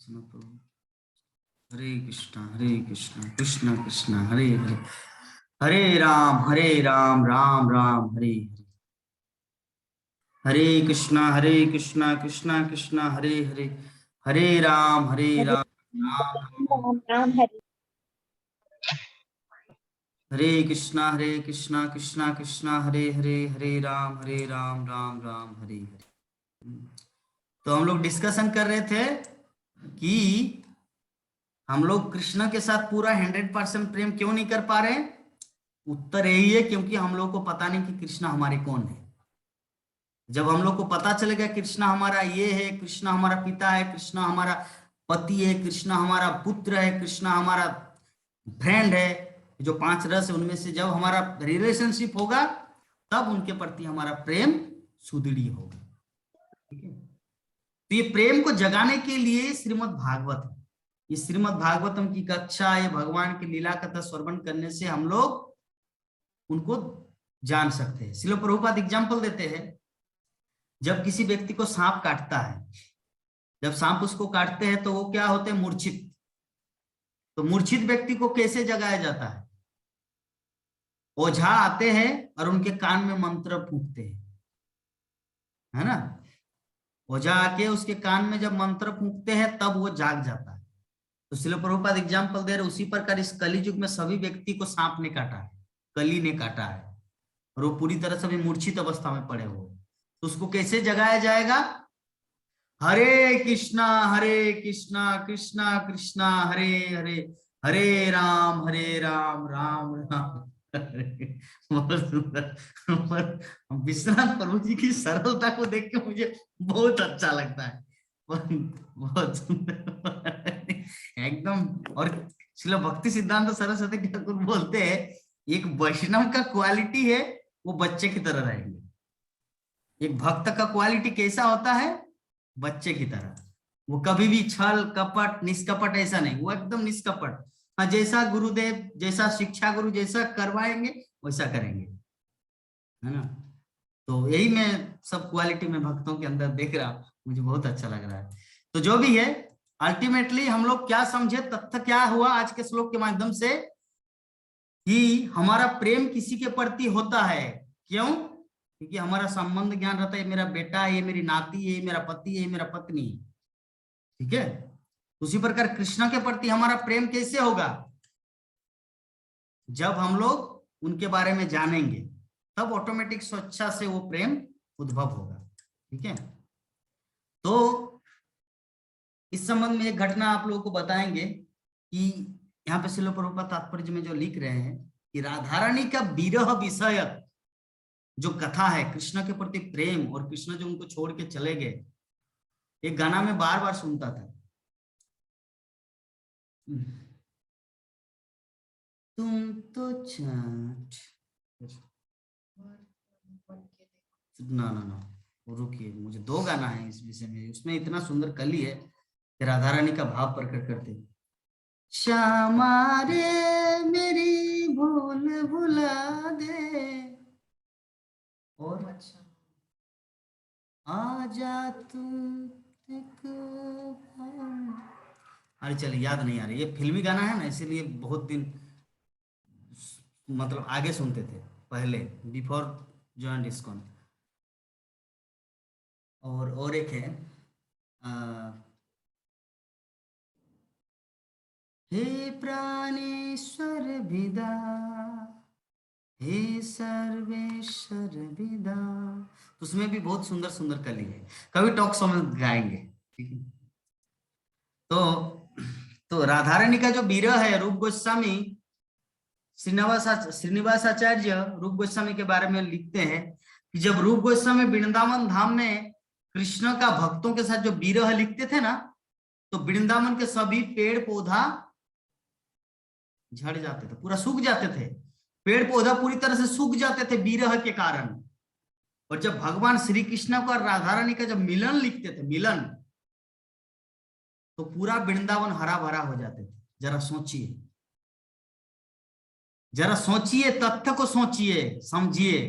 हरे कृष्णा कृष्ण कृष्ण हरे हरे, हरे राम राम राम हरे हरे, हरे कृष्णा कृष्ण कृष्ण हरे हरे, हरे राम राम राम राम राम हरे। हरे कृष्णा कृष्ण कृष्ण हरे हरे, हरे राम राम राम हरे हरे। तो हम लोग डिस्कशन कर रहे थे कि हम लोग कृष्ण के साथ पूरा 100% प्रेम क्यों नहीं कर पा रहे। उत्तर यही है क्योंकि हम लोग को पता नहीं कि कृष्ण हमारे कौन है। जब हम लोग को पता चलेगा कृष्ण हमारा ये है, कृष्ण हमारा पिता है, कृष्ण हमारा पति है, कृष्ण हमारा पुत्र है, कृष्ण हमारा फ्रेंड है, जो 5 रस है उनमें से जब हमारा रिलेशनशिप होगा तब उनके प्रति हमारा प्रेम सुदृढ़ होगा। ठीक है, तो ये प्रेम को जगाने के लिए श्रीमद् भागवत है। ये श्रीमद् भागवतम की कक्षा, ये भगवान की लीला कथा श्रवण करने से हम लोग उनको जान सकते हैं। श्रील प्रभुपाद एग्जाम्पल देते हैं, जब किसी व्यक्ति को सांप काटता है, जब सांप उसको काटते हैं तो वो क्या होते हैं, मूर्छित। तो मूर्छित व्यक्ति को कैसे जगाया जाता है? ओझा आते हैं और उनके कान में मंत्र फूंकते हैं, है ना। ओझा आके उसके कान में जब मंत्र फूंकते हैं तब वो जाग जाता है। तो श्रील प्रभुपाद एग्जाम्पल दे रहे, उसी प्रकार इस कली युग में सभी व्यक्ति को सांप ने काटा है, कली ने काटा है, और वो पूरी तरह से भी मूर्छित अवस्था में पड़े हुए। तो उसको कैसे जगाया जाएगा? हरे कृष्णा कृष्णा कृष्णा हरे हरे, हरे राम राम राम हरे। बहुत सुंदर। विश्वनाथ प्रभु जी की सरलता को देख के मुझे बहुत अच्छा लगता है, बहुत सुंदर एकदम। और श्रील भक्ति सिद्धांत सरस्वती ठाकुर बोलते हैं एक वैष्णव का क्वालिटी है वो बच्चे की तरह रहेंगे। एक भक्त का क्वालिटी कैसा होता है? बच्चे की तरह। वो कभी भी छल कपट निष्कपट ऐसा नहीं, वो एकदम निष्कपट। हाँ, जैसा गुरुदेव, जैसा शिक्षा गुरु जैसा करवाएंगे वैसा करेंगे, है ना। तो यही मैं सब क्वालिटी में भक्तों के अंदर देख रहा हूं, मुझे बहुत अच्छा लग रहा है। तो जो भी है, अल्टीमेटली हम लोग क्या समझे, तथ्य क्या हुआ आज के श्लोक के माध्यम से, कि हमारा प्रेम किसी के प्रति होता है। क्यों? क्योंकि हमारा संबंध ज्ञान रहता है, मेरा बेटा है, ये मेरी नाती है, मेरा पति है, मेरा पत्नी है। ठीक है, उसी प्रकार कृष्ण के प्रति हमारा प्रेम कैसे होगा? जब हम लोग उनके बारे में जानेंगे तब ऑटोमेटिक स्वेच्छा से वो प्रेम उद्भव होगा। ठीक है, तो इस संबंध में एक घटना आप लोगों को बताएंगे कि यहाँ पे श्रील प्रभुपाद तात्पर्य में जो लिख रहे हैं कि राधा रानी का विरह विषयक जो कथा है, कृष्ण के प्रति प्रेम, और कृष्ण जो उनको छोड़ के चले गए, एक गाना में बार बार सुनता था, तुम तो चाट ना रुकिए, मुझे 2 गाना है इस विषय में, उसमें इतना सुंदर कली है कि राधा रानी का भाव प्रकट करते। श्यामा रे मेरी भूल भुला दे, और अच्छा आजा तुम, अरे चलिए याद नहीं आ रही, ये फिल्मी गाना है ना, इसीलिए बहुत दिन मतलब आगे सुनते थे पहले, बिफोर जॉइन डिस्कॉन। और एक है हे प्राणेश्वर विदा, हे सर्वेश्वर विदा, उसमें भी बहुत सुंदर सुंदर कली है, कभी टॉक शो में गाएंगे। ठीक है, तो राधा रानी का जो विरह है, रूप गोस्वामी श्रीनिवासाचार्य रूप गोस्वामी के बारे में लिखते हैं कि जब रूप गोस्वामी वृंदावन धाम में कृष्ण का भक्तों के साथ जो विरह लिखते थे ना, तो वृंदावन के सभी पेड़ पौधा झड़ जाते थे, पूरा सूख जाते थे, पेड़ पौधा पूरी तरह से सूख जाते थे विरह के कारण। और जब भगवान श्री कृष्ण का और राधा रानी का जब मिलन लिखते थे, मिलन, तो पूरा वृंदावन हरा भरा हो जाते थे। जरा सोचिए, जरा सोचिए, तथ्य को सोचिए, समझिए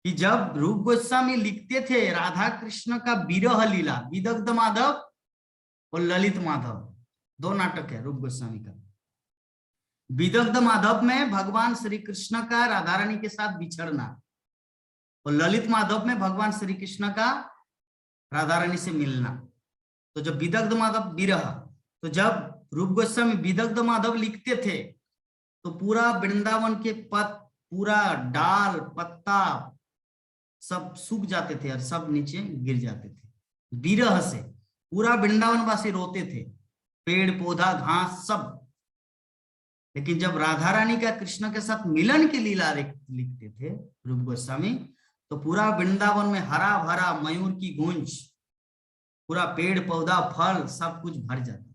कि जब रूप गोस्वामी लिखते थे राधा कृष्ण का विरह लीला, विदग्ध माधव और ललित माधव, 2 नाटक है रूप गोस्वामी का। विदग्ध माधव में भगवान श्री कृष्ण का राधा रानी के साथ बिछड़ना, और ललित माधव में भगवान श्री कृष्ण का राधा रानी से मिलना। तो जब विदग्ध माधव विरह, तो जब रूप गोस्वामी विदग्ध माधव लिखते थे तो पूरा वृंदावन के पूरा डाल पत्ता सब सूख जाते थे और सब नीचे गिर जाते थे विरह से। पूरा वृंदावन वासी रोते थे, पेड़ पौधा घास सब। लेकिन जब राधा रानी का कृष्ण के साथ मिलन की लीला लिखते थे रूप गोस्वामी, तो पूरा वृंदावन में हरा भरा मयूर की गूंज, पूरा पेड़ पौधा फल सब कुछ भर जाता।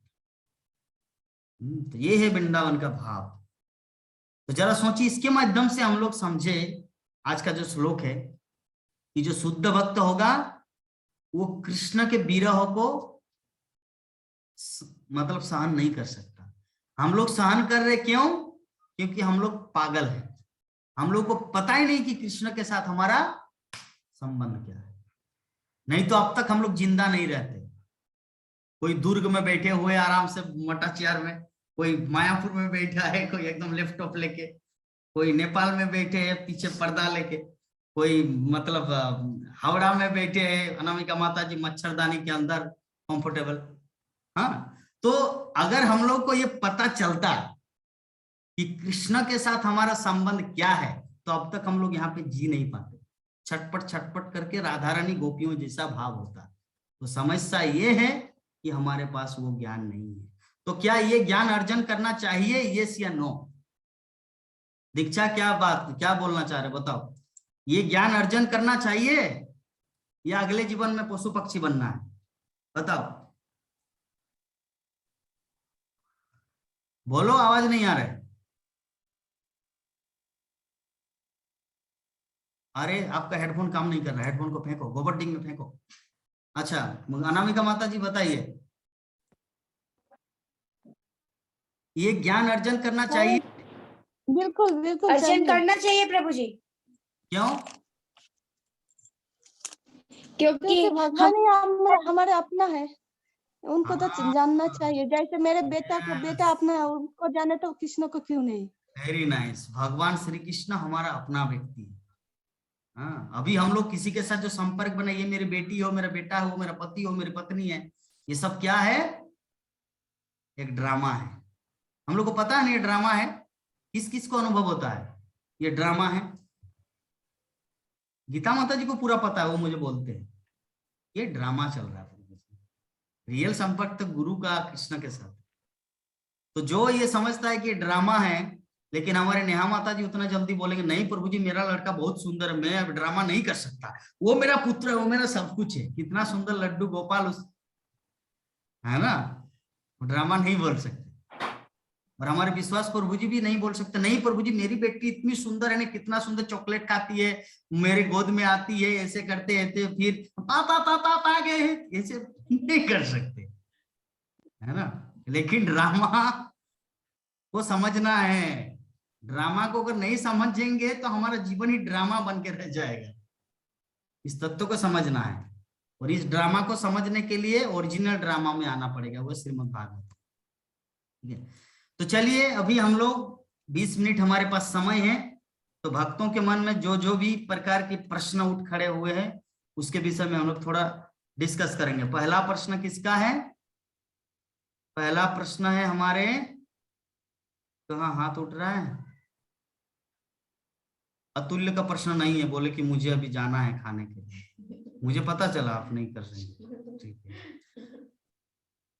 तो ये है वृंदावन का भाव। तो जरा सोचिए, इसके माध्यम से हम लोग समझे आज का जो श्लोक है कि जो शुद्ध भक्त होगा वो कृष्ण के विरह को मतलब सहन नहीं कर सकता। हम लोग सहन कर रहे क्यों? क्योंकि हम लोग पागल हैं, हम लोग को पता ही नहीं कि कृष्ण के साथ हमारा संबंध क्या है। नहीं तो अब तक हम लोग जिंदा नहीं रहते। कोई दुर्ग में बैठे हुए आराम से मोटा चेयर में, कोई मायापुर में बैठा है, कोई एकदम लैपटॉप लेके, कोई नेपाल में बैठे हैं पीछे पर्दा लेके, कोई मतलब हावड़ा में बैठे हैं अनामिका माता जी मच्छरदानी के अंदर कंफर्टेबल। हाँ, तो अगर हम लोग को ये पता चलता कि कृष्ण के साथ हमारा संबंध क्या है, तो अब तक हम लोग यहाँ पे जी नहीं पाते। छटपट छटपट करके राधा रानी गोपियों जैसा भाव होता। तो समस्या ये है कि हमारे पास वो ज्ञान नहीं है। तो क्या ये ज्ञान अर्जन करना चाहिए, यस या नो? दीक्षा क्या बोलना चाह रहे बताओ? ये ज्ञान अर्जन करना चाहिए या अगले जीवन में पशु पक्षी बनना है? बताओ, बोलो, आवाज नहीं आ रहा है। अरे आपका हेडफोन काम नहीं कर रहा है, हेडफोन को फेंको, गोबर डिंग में फेंको। अच्छा, अनामिका माता जी बताइए, ये ज्ञान अर्जन करना चाहिए? बिल्कुल बिल्कुल अर्जन करना चाहिए प्रभु जी। क्यों? क्योंकि भगवान ही हमारे अपना है, उनको तो जानना चाहिए। जैसे मेरे बेटा का बेटा अपना है, उनको जाने तो कृष्ण को क्यों नहीं? Very nice. भगवान श्री कृष्ण हमारा अपना व्यक्ति है। हाँ, अभी हम लोग किसी के साथ जो संपर्क बने, ये मेरी बेटी हो, मेरा बेटा हो, मेरा पति हो, मेरी पत्नी है, ये सब क्या है? एक ड्रामा है। हम लोग को पता नहीं ये ड्रामा है। किस किस को अनुभव होता है ये ड्रामा है? गीता माता जी को पूरा पता है, वो मुझे बोलते हैं ये ड्रामा चल रहा है। रियल संपर्क तो गुरु का कृष्ण के साथ। तो जो ये समझता है कि ड्रामा है, लेकिन हमारे नेहा माता जी उतना जल्दी बोलेंगे नहीं प्रभु जी, मेरा लड़का बहुत सुंदर है, मैं अब ड्रामा नहीं कर सकता, वो मेरा पुत्र है, वो मेरा सब कुछ है, कितना सुंदर लड्डू गोपाल उस, है ना, ड्रामा नहीं बोल सकते। और हमारे विश्वास प्रभु जी भी नहीं बोल सकते, नहीं प्रभु जी मेरी बेटी इतनी सुंदर है ना, कितना सुंदर चॉकलेट खाती है, मेरे गोद में आती है, ऐसे करते रहते, फिर पापा पापा आ गए, ऐसे नहीं कर सकते, है ना। लेकिन ड्रामा को समझना है। ड्रामा को अगर नहीं समझेंगे तो हमारा जीवन ही ड्रामा बन के रह जाएगा। इस तत्व को समझना है, और इस ड्रामा को समझने के लिए ओरिजिनल ड्रामा में आना पड़ेगा, वो श्रीमद् भागवत। ठीक है, तो चलिए अभी हम लोग 20 मिनट हमारे पास समय है, तो भक्तों के मन में जो जो भी प्रकार के प्रश्न उठ खड़े हुए हैं उसके विषय में हम लोग थोड़ा डिस्कस करेंगे। पहला प्रश्न किसका है? पहला प्रश्न है हमारे, कहाँ हाथ उठ रहा है? अतुल्य का प्रश्न नहीं है, बोले कि मुझे अभी जाना है खाने के लिए। मुझे पता चला आप नहीं कर रहे, ठीक है।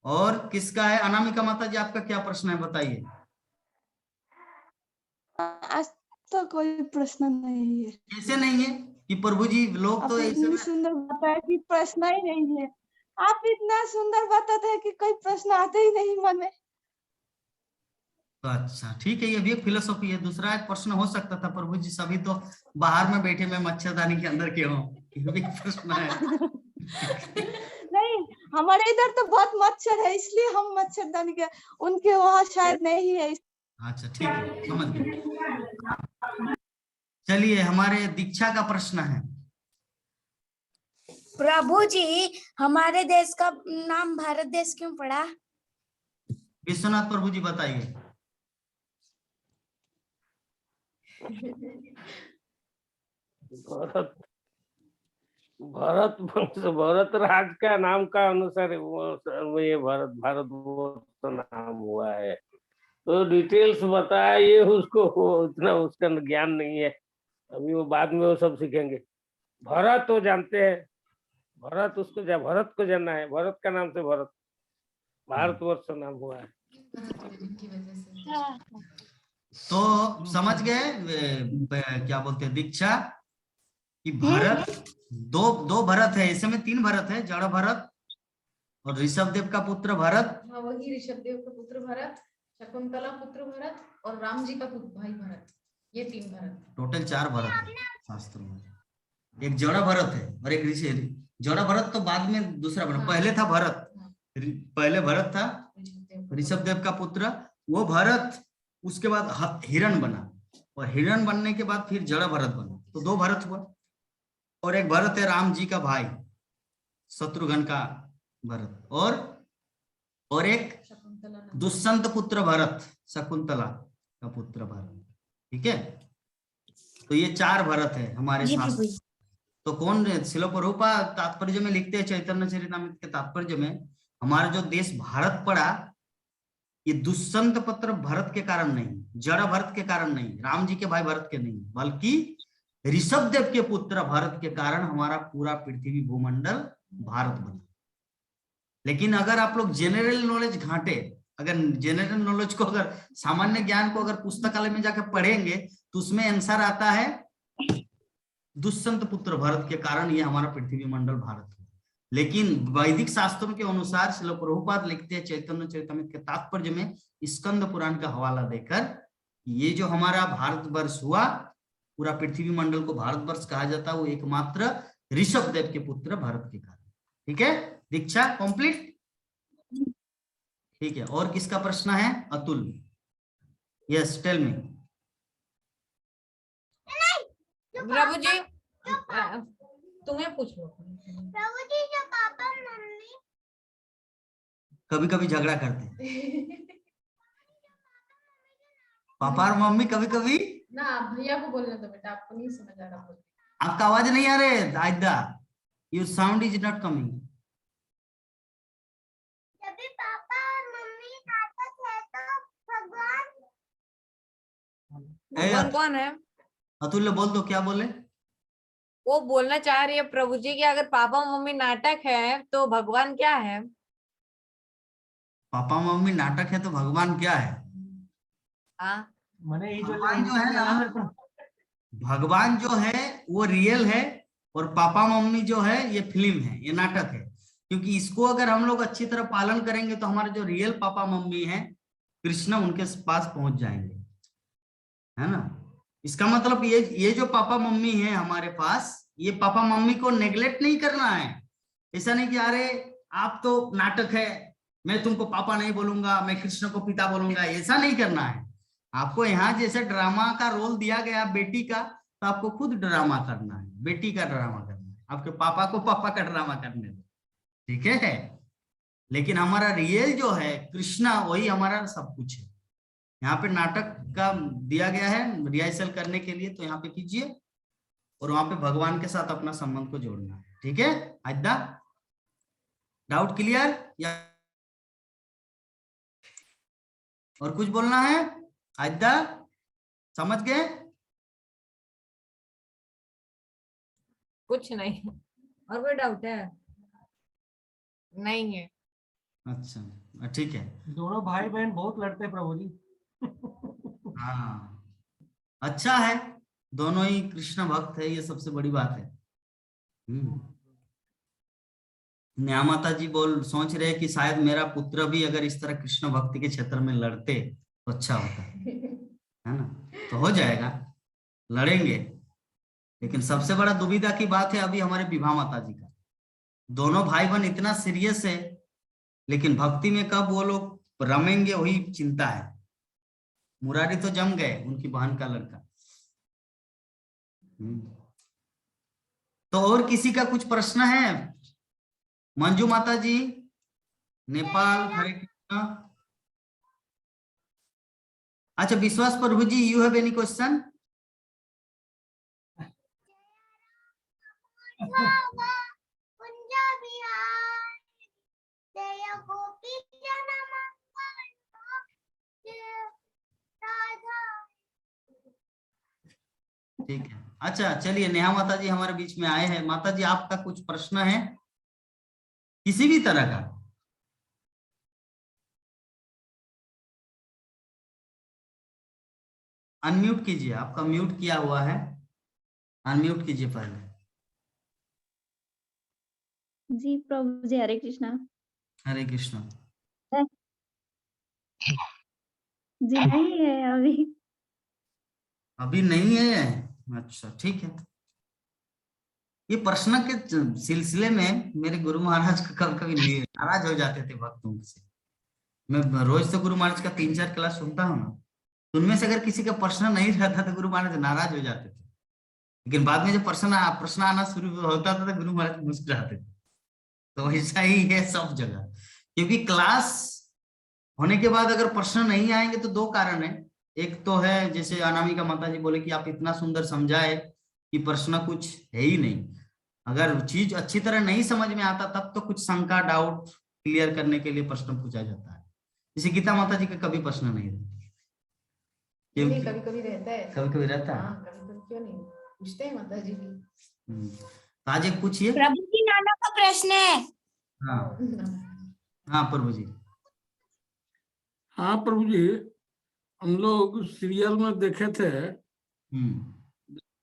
और किसका है? अनामिका माता जी आपका क्या प्रश्न है बताइए। आज तो कोई प्रश्न नहीं है। कैसे नहीं है कि प्रभु जी लोग तो इतनी सुंदर बताया कि प्रश्न ही नहीं है। आप इतना सुंदर बताते हैं कि कोई प्रश्न आते ही नहीं मन में। तो अच्छा ठीक है, ये भी एक फिलोसॉफी है। दूसरा एक प्रश्न हो सकता था, प्रभु जी सभी तो बाहर में बैठे, मैं मच्छरदानी के अंदर क्यों हूँ, ये भी प्रश्न है। नहीं, हमारे इधर तो बहुत मच्छर है, इसलिए हम मच्छरदानी के, उनके वहाँ शायद नहीं है। अच्छा ठीक है, समझ गए। चलिए हमारे दीक्षा का प्रश्न है, प्रभु जी, हमारे देश का नाम भारत देश क्यों पड़ा? विश्वनाथ प्रभु जी बताइए। भरत भरत वंश भरत राज का नाम का अनुसार ये भारत वर्ष नाम हुआ है। तो डिटेल्स बताइए उसको, उतना उसका ज्ञान नहीं है। अभी वो बाद में वो सब सीखेंगे। भरत तो जानते हैं, भरत भरत को जानना है। भरत का नाम से भारतवर्ष नाम हुआ है। तो समझ गए क्या बोलते हैं दीक्षा कि भरत दो भरत है, इसमें 3 भरत है, जड़ भरत और ऋषभ देव का पुत्र भरत। हाँ, वही ऋषभ देव का पुत्र भरत, शकुंतला पुत्र भरत और राम जी का भाई भरत, ये 3 भरत। टोटल 4 भरत है शास्त्रों में। एक जड़ भरत है और एक ऋषि। जड़ भरत तो बाद में दूसरा बना, पहले था भरत, पहले भरत था ऋषभ देव का पुत्र, वो भरत, उसके बाद हिरण बना और हिरण बनने के बाद फिर जड़ भरत बना, तो 2 भरत हुआ। और एक भरत है राम जी का भाई शत्रुघ्न का भरत, और एक दुष्यंत पुत्र भरत, शकुंतला का पुत्र भरत। ठीक है, तो ये 4 भरत है हमारे साथ। तो कौन शिल प्रभुपाद तात्पर्य में लिखते हैं चैतन्य चरितामृत के तात्पर्य में, हमारा जो देश भारत पड़ा ये दुष्यंत पुत्र भरत के कारण नहीं, जड़ भरत के कारण नहीं, राम जी के भाई भरत के नहीं, बल्कि ऋषभ देव के पुत्र भरत के कारण हमारा पूरा पृथ्वी भूमंडल भारत बना। लेकिन अगर आप लोग जनरल नॉलेज घाटे, अगर जनरल नॉलेज को, अगर सामान्य ज्ञान को अगर पुस्तकालय में जाकर पढ़ेंगे तो उसमें आंसर आता है दुष्यंत पुत्र भरत के कारण ये हमारा पृथ्वी मंडल भारत है। लेकिन वैदिक शास्त्रों के अनुसार श्रील प्रभुपाद लिखते हैं चैतन्य चरितामृत के तात्पर्य में स्कंद पुराण का हवाला देकर, ये जो हमारा भारतवर्ष हुआ, पूरा पृथ्वी मंडल को भारतवर्ष कहा जाता है, वो एकमात्र ऋषभ देव के पुत्र भरत के कारण। ठीक है, दीक्षा कंप्लीट। ठीक है, और किसका प्रश्न है? Atul, yes tell me. Prabhu ji, तुम्हें पूछ लो। प्रभु जी, जो पापा मम्मी कभी कभी झगड़ा करते हैं पापा और मम्मी, कभी कभी ना, भैया को बोलने दो बेटा, आपको नहीं समझ आ रहा। आपका आवाज नहीं आ रहे आयदा, your sound is not coming. जब भी पापा और मम्मी नाटक है तो भगवान कौन है? अतुल्य बोल दो, क्या बोले? वो बोलना चाह रही है प्रभु जी कि अगर पापा मम्मी नाटक है तो भगवान क्या है? पापा मम्मी नाटक है तो भगवान क्या है? हाँ, भगवान जो है ना, भगवान जो है वो रियल है, और पापा मम्मी जो है ये फिल्म है, ये नाटक है। क्योंकि इसको अगर हम लोग अच्छी तरह पालन करेंगे तो हमारे जो रियल पापा मम्मी है कृष्ण, उनके पास पहुंच जाएंगे, है ना। इसका मतलब ये जो पापा मम्मी है हमारे पास, ये पापा मम्मी को नेग्लेक्ट नहीं करना है। ऐसा नहीं कि अरे आप तो नाटक है, मैं तुमको पापा नहीं बोलूंगा, मैं कृष्ण को पिता बोलूंगा, ऐसा नहीं करना है। आपको यहाँ जैसे ड्रामा का रोल दिया गया बेटी का, तो आपको खुद ड्रामा करना है, बेटी का ड्रामा करना है, आपके पापा को पापा का ड्रामा करने दो, ठीक है। लेकिन हमारा रियल जो है कृष्णा, वही हमारा सब कुछ है। यहाँ पे नाटक का दिया गया है रिहर्सल करने के लिए, तो यहाँ पे कीजिए, और वहां पे भगवान के साथ अपना संबंध को जोड़ना है, ठीक है। आयदा, डाउट क्लियर? या और कुछ बोलना है? आयदा, समझ गए? कुछ नहीं। और कोई डाउट है? नहीं है। अच्छा ठीक है। दोनों भाई बहन बहुत लड़ते हैं प्रभु जी। हाँ, अच्छा है, दोनों ही कृष्ण भक्त है, ये सबसे बड़ी बात है। न्या माता जी सोच रहे कि शायद मेरा पुत्र भी अगर इस तरह कृष्ण भक्ति के क्षेत्र में लड़ते तो अच्छा होता है ना। तो हो जाएगा, लड़ेंगे। लेकिन सबसे बड़ा दुविधा की बात है अभी हमारे विभा माता जी का, दोनों भाई बहन इतना सीरियस है, लेकिन भक्ति में कब वो लोग रमेंगे वही चिंता है। मुरारी तो जम गए, उनकी बहन का लड़का। तो और किसी का कुछ प्रश्न है? मंजू माता जी, नेपाल, हरे कृष्णा। अच्छा, विश्वास प्रभु जी, यू हैव एनी क्वेश्चन? ठीक है, अच्छा चलिए, नेहा माता जी हमारे बीच में आए हैं। माता जी, आपका कुछ प्रश्न है किसी भी तरह का? अनम्यूट कीजिए, आपका म्यूट किया हुआ है, अनम्यूट कीजिए पहले। जी प्रभु जी, हरे कृष्णा। हरे कृष्णा। जी नहीं है अभी। अभी नहीं है? अच्छा ठीक है। ये प्रश्न के सिलसिले में मेरे गुरु महाराज का कभी कभी नाराज हो जाते थे भक्तों से। मैं रोज तो गुरु महाराज का 3-4 क्लास सुनता हूँ ना, तो उनमें से अगर किसी का प्रश्न नहीं रहता तो गुरु महाराज नाराज हो जाते थे। लेकिन बाद में जब प्रश्न आना शुरू होता था तो गुरु महाराज मुस्कुराते थे। तो ऐसा ही है सब जगह, क्योंकि क्लास होने के बाद अगर प्रश्न नहीं आएंगे तो 2 कारण है। एक तो है, जैसे अनामिका माता जी बोले कि आप इतना सुंदर समझाए कि प्रश्न कुछ है ही नहीं। अगर चीज अच्छी तरह नहीं समझ में आता तब तो कुछ शंका, डाउट क्लियर करने के लिए प्रश्न पूछा जाता है। जैसे गीता माता जी का कभी प्रश्न नहीं रहता। नहीं, कभी कभी रहता है। कभी कभी रहता है। हाँ, कभी कभी क्यों नहीं पूछते हैं माता जी की। तो आज एक पूछिए। प्रभु जी, नाना का प्रश्न है। हाँ हाँ प्रभु जी। हाँ प्रभु जी, हम लोग सीरियल में देखे थे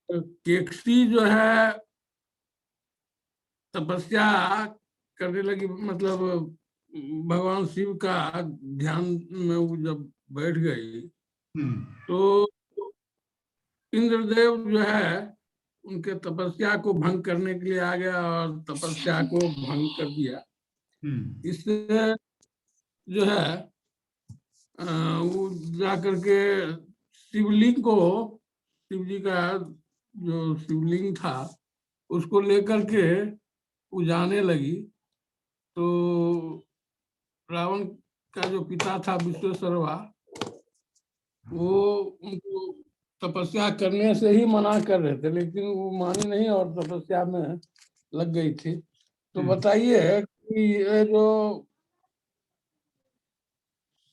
केकसी जो है तपस्या करने लगी, मतलब भगवान शिव का ध्यान में वो जब बैठ गई तो इंद्रदेव जो है उनके तपस्या को भंग करने के लिए आ गया और तपस्या को भंग कर दिया। इससे जो है वो जा करके शिवलिंग को, शिव जी का जो शिवलिंग था उसको लेकर के उजाने लगी। तो रावण का जो पिता था विश्वेश्वरवा, वो उनको तपस्या करने से ही मना कर रहे थे, लेकिन वो मानी नहीं और तपस्या में लग गई थी। तो बताइए कि ये जो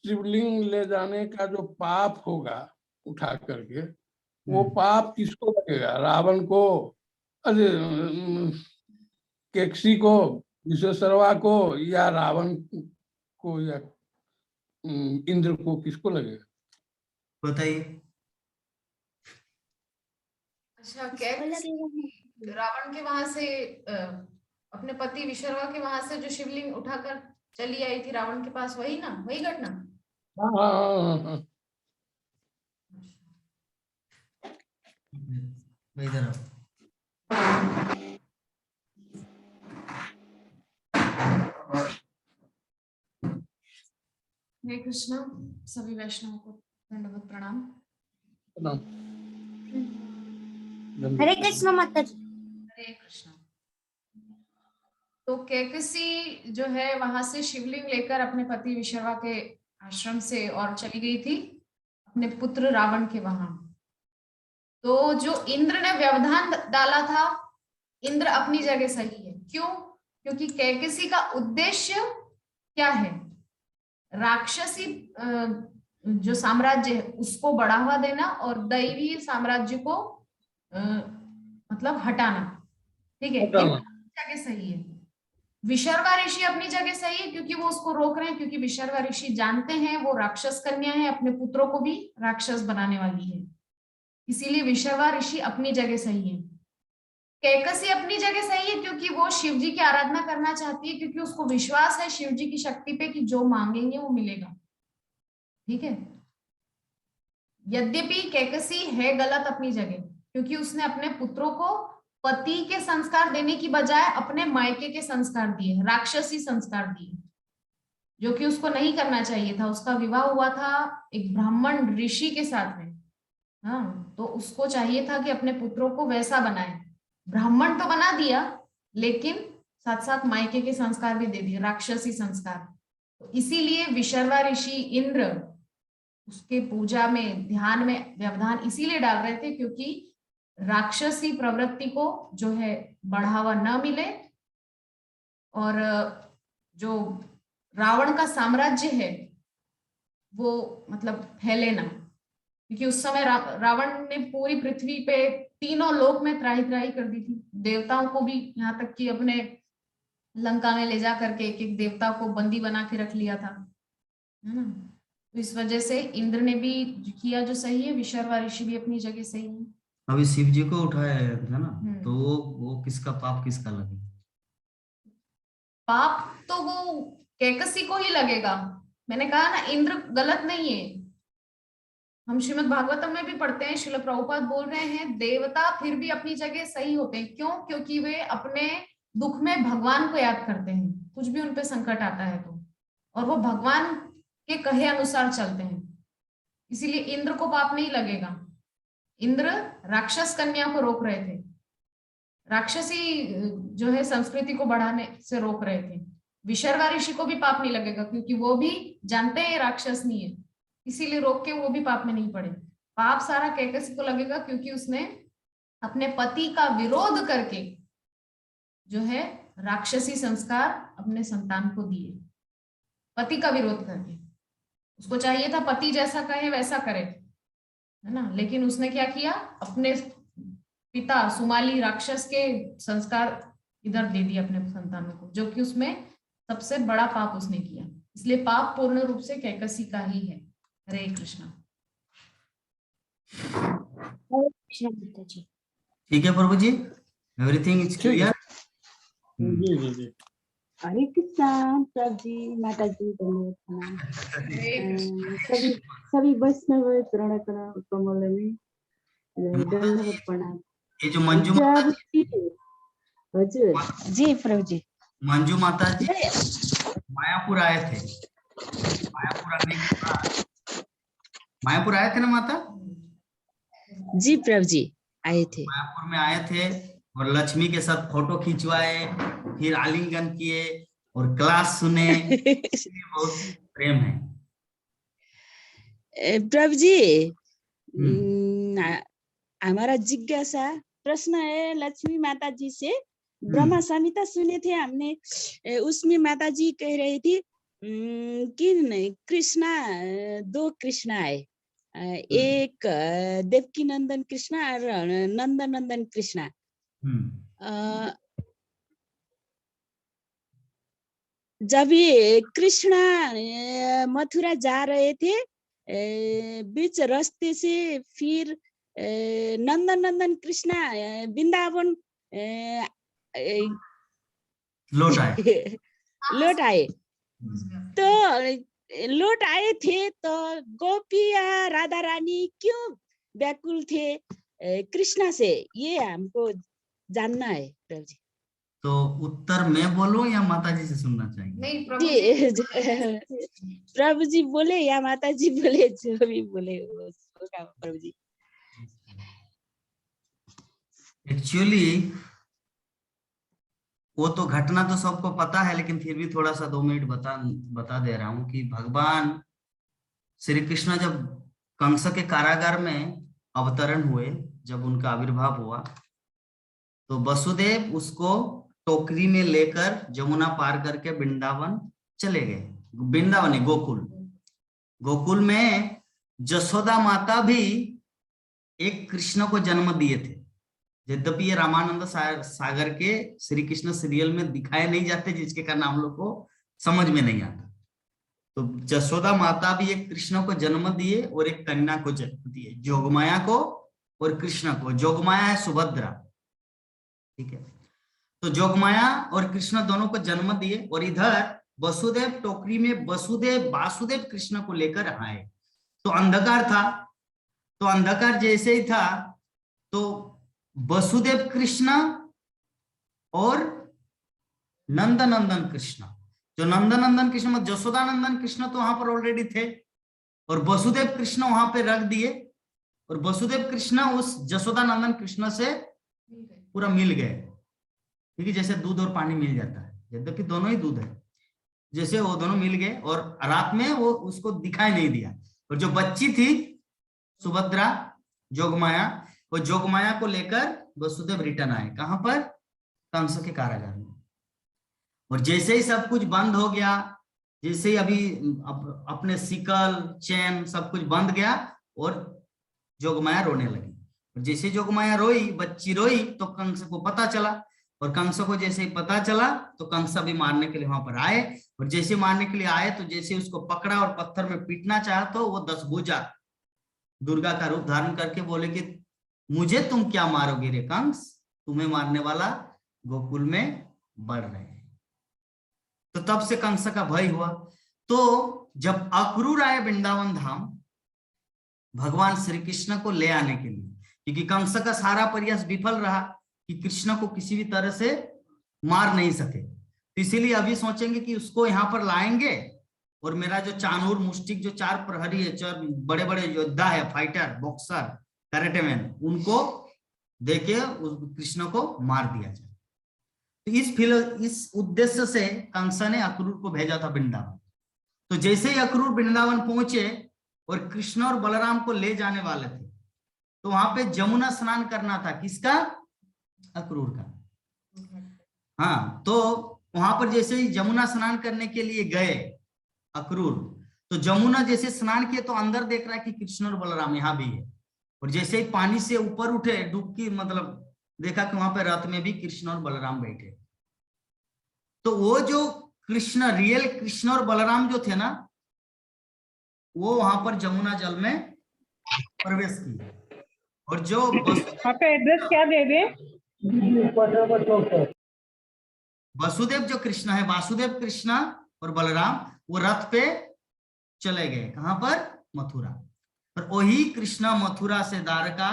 शिवलिंग ले जाने का जो पाप होगा उठा करके, वो पाप किसको लगेगा? रावण को, अरे केकसी को, विश्वेश्वरवा को, या रावण को, या इंद्र को? किसको लगेगा बताइए। अच्छा, रावण के वहां से अपने पति विश्वकर्मा के वहां से जो शिवलिंग उठाकर चली आई थी रावण के पास, वही ना, वही घटना? हाँ। इधर हरे कृष्णा, सभी वैष्णवों को दंडवत प्रणाम। हरे कृष्णा माता जी। हरे कृष्णा। तो कैकसी जो है वहां से शिवलिंग लेकर अपने पति विश्वकर्मा के आश्रम से और चली गई थी अपने पुत्र रावण के वहां। तो जो इंद्र ने व्यवधान डाला था, इंद्र अपनी जगह सही है। क्यों? क्योंकि कैकसी का उद्देश्य क्या है? राक्षसी जो साम्राज्य है उसको बढ़ावा देना और दैवी साम्राज्य को मतलब हटाना। ठीक है, जगह सही है। विशर्वा ऋषि अपनी जगह सही है क्योंकि वो उसको रोक रहे हैं, क्योंकि विशर्वा ऋषि जानते हैं वो राक्षस कन्या है, अपने पुत्रों को भी राक्षस बनाने वाली है, इसीलिए विशर्वा ऋषि अपनी जगह सही है। कैकसी अपनी जगह सही है क्योंकि वो शिव जी की आराधना करना चाहती है, क्योंकि उसको विश्वास है शिव जी की शक्ति पे कि जो मांगेंगे वो मिलेगा। ठीक है, यद्यपि कैकसी है गलत अपनी जगह, क्योंकि उसने अपने पुत्रों को पति के संस्कार देने की बजाय अपने मायके के संस्कार दिए, राक्षसी संस्कार दिए, जो कि उसको नहीं करना चाहिए था। उसका विवाह हुआ था एक ब्राह्मण ऋषि के साथ में। हाँ, तो उसको चाहिए था कि अपने पुत्रों को वैसा बनाए, ब्राह्मण तो बना दिया, लेकिन साथ साथ मायके के संस्कार भी दे दिए, राक्षसी संस्कार। तो इसीलिए विशर्वा ऋषि इंद्र उसके पूजा में, ध्यान में व्यवधान इसीलिए डाल रहे थे क्योंकि राक्षसी प्रवृत्ति को जो है बढ़ावा न मिले, और जो रावण का साम्राज्य है वो मतलब फैले ना, क्योंकि उस समय रावण ने पूरी पृथ्वी पे तीनों लोक में त्राही त्राही कर दी थी, देवताओं को भी, यहाँ तक कि अपने लंका में ले जा करके एक एक देवता को बंदी बना के रख लिया था, है ना। तो इस वजह से इंद्र ने भी किया जो सही है, विशर्वा ऋषि भी अपनी जगह सही है। अभी शिव जी को उठाया था ना, तो वो किसका पाप किसका लगे? पाप तो वो कैकसी को ही लगेगा। मैंने कहा ना, इंद्र गलत नहीं है। हम श्रीमद् भागवतम में भी पढ़ते हैं, श्रील प्रभुपाद बोल रहे हैं देवता फिर भी अपनी जगह सही होते हैं। क्यों? क्योंकि वे अपने दुख में भगवान को याद करते हैं, कुछ भी उनपे संकट आता है तो, और वो भगवान के कहे अनुसार चलते हैं, इसीलिए इंद्र को पाप नहीं लगेगा। इंद्र राक्षस कन्या को रोक रहे थे, राक्षसी जो है संस्कृति को बढ़ाने से रोक रहे थे। विशर्वा ऋषि को भी पाप नहीं लगेगा क्योंकि वो भी जानते हैं राक्षस नहीं है, इसीलिए रोक के वो भी पाप में नहीं पड़े। पाप सारा कैकसी को लगेगा क्योंकि उसने अपने पति का विरोध करके जो है राक्षसी संस्कार अपने संतान को दिए, पति का विरोध करके। उसको चाहिए था पति जैसा कहे वैसा करे, है ना, लेकिन उसने क्या किया, अपने पिता सुमाली राक्षस के संस्कार इधर दे दिए अपने संतानों को, जो कि उसमें सबसे बड़ा पाप उसने किया। इसलिए पाप पूर्ण रूप से कैकसी का ही है। हरे कृष्णा। ठीक है प्रभु जी, एवरीथिंग इज क्लियर। जी जी जी। हरे कृष्णा प्रभु जी, माता जी धन्यवाद प्रणाम। सभी वैष्णव चरण कमल में दंडवत प्रणाम। ये जो मंजू माता जी, हजूर जी प्रभु जी, मंजू माता जी मायापुर आए थे। मायापुर आने के बाद, मायापुर आए थे ना माता? जी प्रभु जी आए थे। मायापुर में आए थे और लक्ष्मी के साथ फोटो खिंचवाए, फिर आलिंगन किए और क्लास सुने। बहुत प्रेम है प्रभु जी। हमारा जिज्ञासा प्रश्न है लक्ष्मी माता जी से। ब्रह्मा संहिता सुने थे हमने, उसमें माता जी कह रही थी कि कृष्णा, दो कृष्णा है, एक देवकी नंदन कृष्णा और नंदन नंदन कृष्णा। जब ये कृष्णा मथुरा जा रहे थे, बीच रास्ते से फिर नंदन नंदन कृष्णा वृंदावन लौट आए। लौट आए। तो लौट आए थे तो गोपिया राधा रानी क्यों व्याकुल थे कृष्णा से, ये हमको जानना है प्रभु जी। तो उत्तर मैं बोलूं या माता जी से सुनना चाहिए? नहीं प्रभु जी बोले या माता जी बोले, जो भी बोले प्रभु जी। एक्चुअली वो तो घटना तो सबको पता है, लेकिन फिर भी थोड़ा सा 2 मिनट बता दे रहा हूं कि भगवान श्री कृष्ण जब कंस के कारागार में अवतरण हुए, जब उनका आविर्भाव हुआ, तो वसुदेव उसको टोकरी में लेकर जमुना पार करके वृंदावन चले गए। वृंदावन गोकुल, गोकुल में जसोदा माता भी एक कृष्ण को जन्म दिए थे। यद्यपि ये रामानंद सागर के श्री कृष्ण सीरियल में दिखाए नहीं जाते, जिसके कारण हम लोग को समझ में नहीं आता। तो जसोदा माता भी एक कृष्ण को जन्म दिए और एक कन्या को जन्म दिए, जोगमाया को और कृष्ण को। जोगमाया है सुभद्रा, ठीक है। तो जोगमाया और कृष्ण दोनों को जन्म दिए, और इधर वसुदेव टोकरी में वासुदेव कृष्ण को लेकर आए। तो अंधकार था, तो अंधकार जैसे ही था तो वसुदेव कृष्ण और नंदनंदन कृष्ण, जो नंदनंदन कृष्ण मतलब जसोदानंदन कृष्ण तो वहां पर ऑलरेडी थे, और वसुदेव कृष्ण वहां पे रख दिए, और वसुदेव कृष्ण उस जसोदानंदन कृष्ण से पूरा मिल गए, ठीक है, जैसे दूध और पानी मिल जाता है, यद्यपि दोनों ही दूध है, जैसे वो दोनों मिल गए और रात में वो उसको दिखाई नहीं दिया। और जो बच्ची थी सुभद्रा, जोगमाया, वो जोगमाया को लेकर वसुदेव रिटर्न आए, कहां पर? कंस के कारागार में। और जैसे ही सब कुछ बंद हो गया, जैसे ही अभी अपने सिकल चैन सब कुछ बंद गया और जोगमाया रोने लगी। और जैसे जोगमाया रोई, बच्ची रोई, तो कंस को पता चला, और कंस को जैसे ही पता चला तो कंस भी मारने के लिए वहां पर आए। और जैसे मारने के लिए आए तो जैसे उसको पकड़ा और पत्थर में पीटना चाहा तो वो 10 भुजा दुर्गा का रूप धारण करके बोले कि मुझे तुम क्या मारोगे रे कंस, तुम्हें मारने वाला गोकुल में बढ़ रहे हैं। तो तब से कंस का भय हुआ। तो जब अक्रूर आए वृंदावन धाम भगवान श्री कृष्ण को ले आने के लिए, क्योंकि कंस का सारा प्रयास विफल रहा कि कृष्ण को किसी भी तरह से मार नहीं सके, तो इसीलिए अभी सोचेंगे कि उसको यहाँ पर लाएंगे और मेरा जो चानूर मुष्टिक जो 4 प्रहरी है, 4 बड़े बड़े योद्धा है, फाइटर, बॉक्सर, कैरेटेमैन, उनको देके उस कृष्ण को मार दिया जाए। तो इस उद्देश्य से कंस ने अक्रूर को भेजा था वृंदावन। तो जैसे ही अक्रूर वृंदावन पहुंचे और कृष्ण और बलराम को ले जाने वाले थे, तो वहां पे जमुना स्नान करना था, किसका? अक्रूर का। हाँ, तो वहां पर जैसे ही जमुना स्नान करने के लिए गए अक्रूर, तो जमुना जैसे स्नान किए तो अंदर देख रहा है कि कृष्ण और बलराम यहाँ भी है। और जैसे ही पानी से ऊपर उठे, डुबकी मतलब देखा कि वहां पे रथ में भी कृष्ण और बलराम बैठे। तो वो जो कृष्ण, रियल कृष्ण और बलराम जो थे ना, वो वहां पर जमुना जल में प्रवेश किए। और जो आपका एड्रेस क्या दे दे? वसुदेव जो कृष्ण है, वासुदेव कृष्ण और बलराम, वो रथ पे चले गए, कहां पर? मथुरा। और वही कृष्ण मथुरा से द्वारका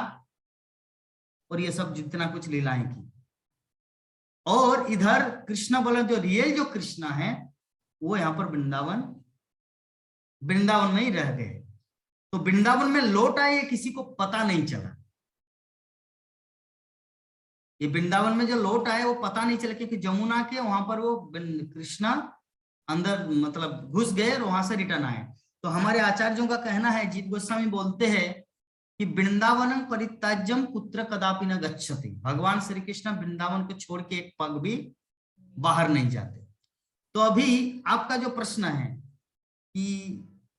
और ये सब जितना कुछ लीलाएं की। और इधर कृष्ण बलराम जो रियल जो कृष्ण है, वो यहाँ पर वृंदावन में ही रह गए। तो वृंदावन में लौट आए, किसी को पता नहीं चला। ये वृंदावन में जो लौट आए वो पता नहीं चला, क्योंकि जमुना के वहां पर वो कृष्णा अंदर मतलब घुस गए और वहां से रिटर्न आए। तो हमारे आचार्यों का कहना है, जीत गोस्वामी बोलते हैं कि वृंदावनम परित्याज्यम कुत्र कदापि न गच्छति। भगवान श्री कृष्ण वृंदावन को छोड़ के एक पग भी बाहर नहीं जाते। तो अभी आपका जो प्रश्न है कि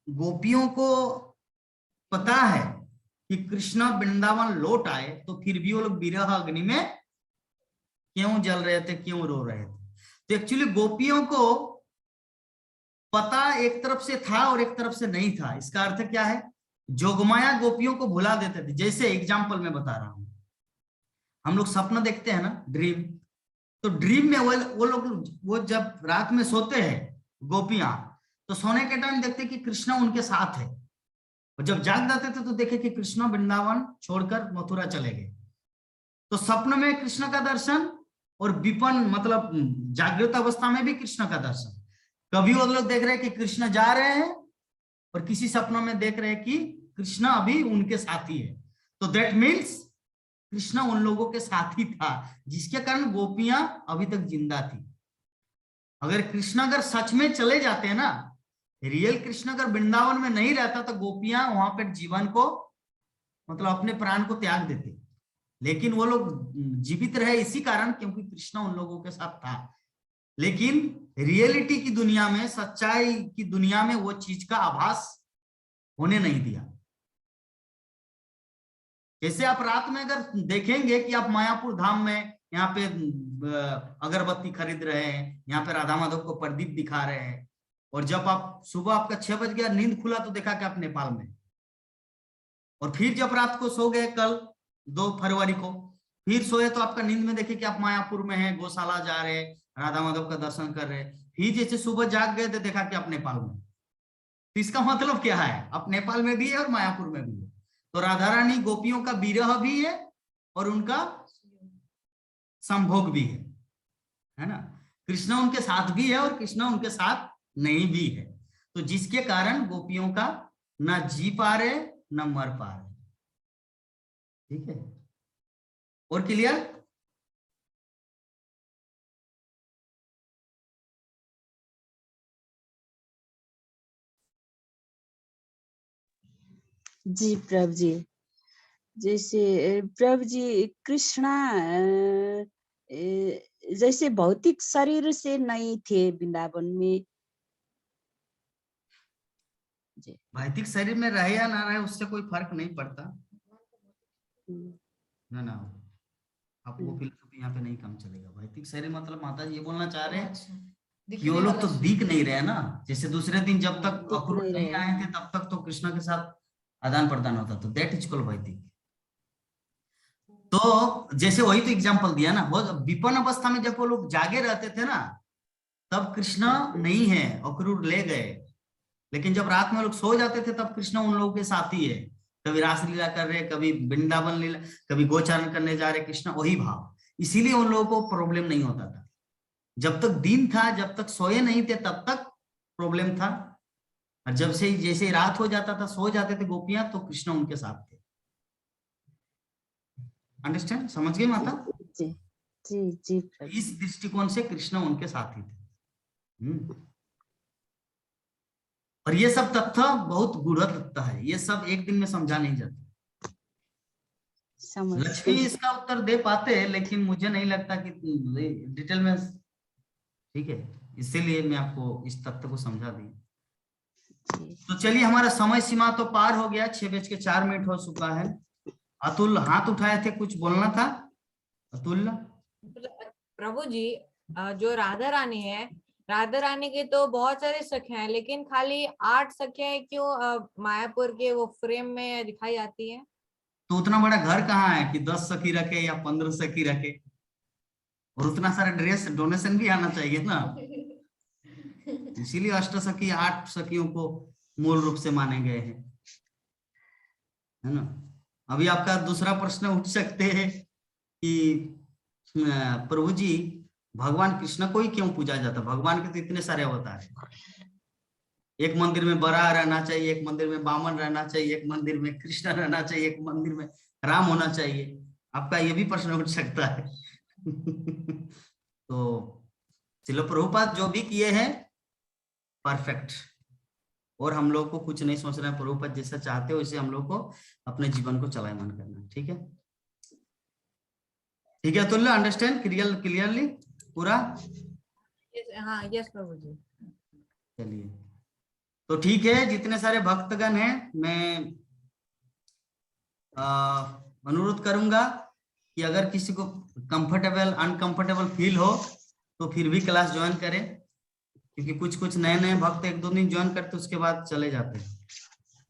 गोपियों को पता है कि कृष्ण वृंदावन लौट आए, तो फिर भी वो लोग विरह अग्नि में क्यों जल रहे थे, क्यों रो रहे थे? तो एक्चुअली गोपियों को पता एक तरफ से था और एक तरफ से नहीं था। इसका अर्थ क्या है? जोगमाया गोपियों को भुला देते थे। जैसे एग्जाम्पल में बता रहा हूं, हम लोग सपना देखते हैं ना, ड्रीम। तो ड्रीम में वो लोग वो जब रात में सोते हैं गोपियां, तो सोने के टाइम देखते कि कृष्ण उनके साथ है, और जब जाग जाते थे तो देखे कि कृष्ण वृंदावन छोड़कर मथुरा चले गए। तो स्वप्न में कृष्ण का दर्शन और विपन मतलब जागृत अवस्था में भी कृष्ण का दर्शन। कभी वो लोग देख रहे हैं कि कृष्ण जा रहे हैं और किसी सपनों में देख रहे हैं कि कृष्ण अभी उनके साथ ही है। तो दैट मीन्स कृष्ण उन लोगों के साथ ही था, जिसके कारण गोपियां अभी तक जिंदा थी। अगर कृष्ण अगर सच में चले जाते हैं ना, रियल कृष्ण अगर वृंदावन में नहीं रहता, तो गोपियां वहां पर जीवन को मतलब अपने प्राण को त्याग देते। लेकिन वो लोग जीवित रहे इसी कारण क्योंकि कृष्ण उन लोगों के साथ था। लेकिन रियलिटी की दुनिया में, सच्चाई की दुनिया में वो चीज का आभास होने नहीं दिया। जैसे आप रात में अगर देखेंगे कि आप मायापुर धाम में यहाँ पे अगरबत्ती खरीद रहे हैं, यहाँ पे राधा माधव को प्रदीप दिखा रहे हैं, और जब आप सुबह आपका 6 बज गया, नींद खुला तो देखा कि आप नेपाल में, और फिर जब रात को सो गए कल 2 फरवरी को, फिर सोए तो आपका नींद में देखे कि आप मायापुर में हैं, गौशाला जा रहे, राधा माधव का दर्शन कर रहे, फिर जैसे सुबह जाग गए तो देखा कि आप नेपाल में। तो इसका मतलब क्या है? आप नेपाल में भी है और मायापुर में भी है। तो राधा रानी गोपियों का विरह भी है और उनका संभोग भी है ना? कृष्ण उनके साथ भी है और कृष्ण उनके साथ नहीं भी है। तो जिसके कारण गोपियों का ना जी पा रहे ना मर पा रहे। ठीक है, और क्लियर? जी प्रभु जी, जैसे प्रभु जी कृष्णा जैसे भौतिक शरीर से नहीं थे वृंदावन में। जी भौतिक शरीर में रहे या ना रहे उससे कोई फर्क नहीं पड़ता। ना आपको फिलोसफी यहाँ पे नहीं काम चलेगा। भौतिक शरीर मतलब माता जी ये बोलना चाह रहे हैं कि वो लोग तो दिख नहीं रहे ना, जैसे दूसरे दिन जब तक अक्रूर नहीं आए थे तब तक तो कृष्ण के साथ आदान प्रदान होता, तो दैट इज कॉल्ड भौतिक। तो जैसे वही तो एग्जांपल दिया ना, वो विपन्न अवस्था में जब वो लोग जागे रहते थे ना तब कृष्ण नहीं है, अक्रूर ले गए। लेकिन जब रात में लोग सो जाते थे तब कृष्ण उन लोगों के साथ ही है, कभी रास लीला कर रहे, कभी वृंदावन लीला, कभी गोचारण करने जा रहे, कृष्ण वही भाव। इसीलिए उन लोगों को प्रॉब्लम नहीं होता था। जब तक दिन था, जब तक सोए नहीं थे तब तक प्रॉब्लम था, और जब से जैसे रात हो जाता था, सो जाते थे गोपियां, तो कृष्ण उनके साथ थे। अंडरस्टैंड, समझ गए माता? जी जी जी। इस दृष्टिकोण से कृष्ण उनके साथ ही थे। और ये सब तथ्य बहुत गूढ़ तथ्य है, ये सब एक दिन में समझा नहीं जाता। लक्ष्मी इसका उत्तर दे पाते हैं, लेकिन मुझे नहीं लगता कि डिटेल में, ठीक है, इसीलिए मैं आपको इस तथ्य को समझा दी। तो चलिए, हमारा समय सीमा तो पार हो गया, 6:04 हो चुका है। अतुल हाथ उठाए थे, कुछ बोलना था अतुल? प्रभु जी, जो राधा रानी है, राधा रानी के तो बहुत सारे सखे हैं, लेकिन खाली 8 सखे क्यों मायापुर के वो फ्रेम में दिखाई जाती है? तो उतना बड़ा घर कहाँ है कि 10 सखी रखे या 15 सखी रखे, और उतना सारा ड्रेस डोनेशन भी आना चाहिए ना। इसीलिए 8 सखी 8 सखियों को मूल रूप से माने गए हैं, है ना। अभी आपका दूसरा प्रश्न उठ सकते हैं कि प्रभु जी भगवान कृष्ण को ही क्यों पूजा जाता? भगवान के तो इतने सारे अवतार हैं। एक मंदिर में बराह रहना चाहिए, एक मंदिर में वामन रहना चाहिए, एक मंदिर में कृष्ण रहना चाहिए, एक मंदिर में राम होना चाहिए। आपका ये भी प्रश्न उठ सकता है। तो श्रील प्रभुपाद जो भी किए हैं परफेक्ट, और हम लोग को कुछ नहीं सोचना है। प्रभुपाद जैसा चाहते हो वैसे हम लोग को अपने जीवन को चलायमान करना है। ठीक है, ठीक है तुल्य, अंडरस्टैंड क्लियरली पूरा? हाँ, यस प्रभु जी। चलिए, तो ठीक है, जितने सारे भक्तगण हैं, मैं अनुरोध करूंगा कि अगर किसी को कंफर्टेबल अनकंफर्टेबल फील हो तो फिर भी क्लास ज्वाइन करें, क्योंकि कुछ नए भक्त 1-2 दिन ज्वाइन करते उसके बाद चले जाते हैं।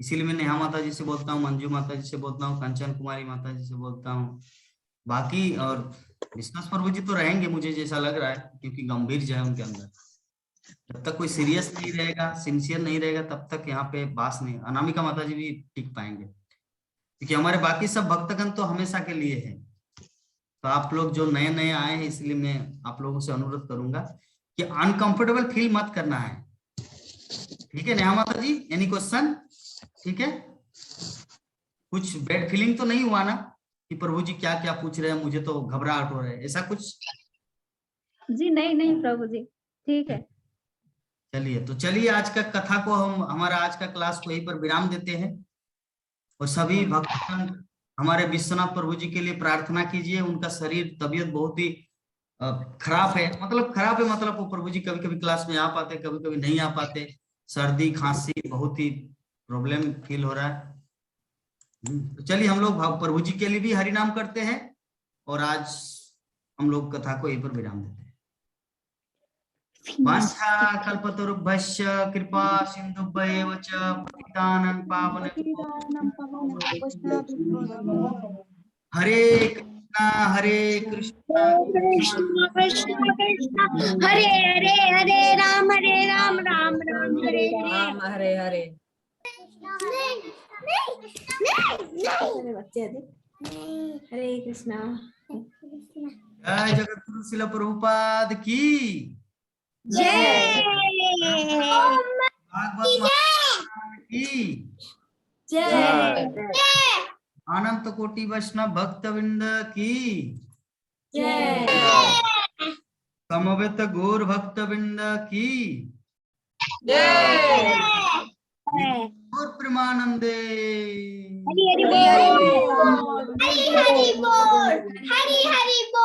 इसीलिए मैं नेहा माता जी से बोलता हूँ, मंजू माता जी से बोलता हूँ, कंचन कुमारी माता जी से बोलता हूँ, बाकी और विश्वास प्रभु जी तो रहेंगे मुझे जैसा लग रहा है, क्योंकि गंभीर जो है उनके अंदर। जब तक कोई सीरियस नहीं रहेगा, सिंसियर नहीं रहेगा, तब तक यहाँ पे बास नहीं। अनामिका माता जी भी टिक पाएंगे, क्योंकि हमारे बाकी सब भक्तगण तो हमेशा के लिए है। तो आप लोग जो नए आए हैं, इसलिए मैं आप लोगों से अनुरोध करूंगा कि अनकंफर्टेबल फील मत करना है। ठीक है नेहा माता जी, एनी क्वेश्चन? ठीक है, कुछ बैड फीलिंग तो नहीं हुआ ना कि प्रभु जी क्या क्या पूछ रहे हैं, मुझे तो घबराहट हो रहा है, ऐसा कुछ? जी नहीं प्रभु जी, ठीक है। चलिए, तो चलिए आज का कथा को हमारा आज का क्लास को यहीं पर विराम देते हैं। और सभी भक्तगण हमारे विश्वनाथ प्रभु जी के लिए प्रार्थना कीजिए। उनका शरीर तबीयत बहुत ही खराब है, मतलब वो प्रभु जी कभी कभी क्लास में आ पाते, कभी कभी नहीं आ पाते, सर्दी खांसी बहुत ही प्रॉब्लम फील हो रहा है। तो चलिए, हम लोग प्रभु जी के लिए भी हरि नाम करते हैं, और आज हम लोग कथा को यहीं पर विराम देते हैं। कल्पतरुभ्यश्च कृपा सिन्धुभ्येव च पतितानां पावनेभ्यो हरे कृष्णा कृष्ण कृष्ण कृष्ण हरे हरे हरे राम राम राम हरे हरे हरे। हरे कृष्णा। जय जगद्गुरु श्रील प्रभुपाद की जय। भागवत महापुराण की जय। अनंत कोटि वैष्णव भक्तवृंद की जय। समवेत गौर भक्तवृंद की जय। गौर परमानंदे। हरि हरि बोल, हरि हरि बोल, हरि हरि बोल।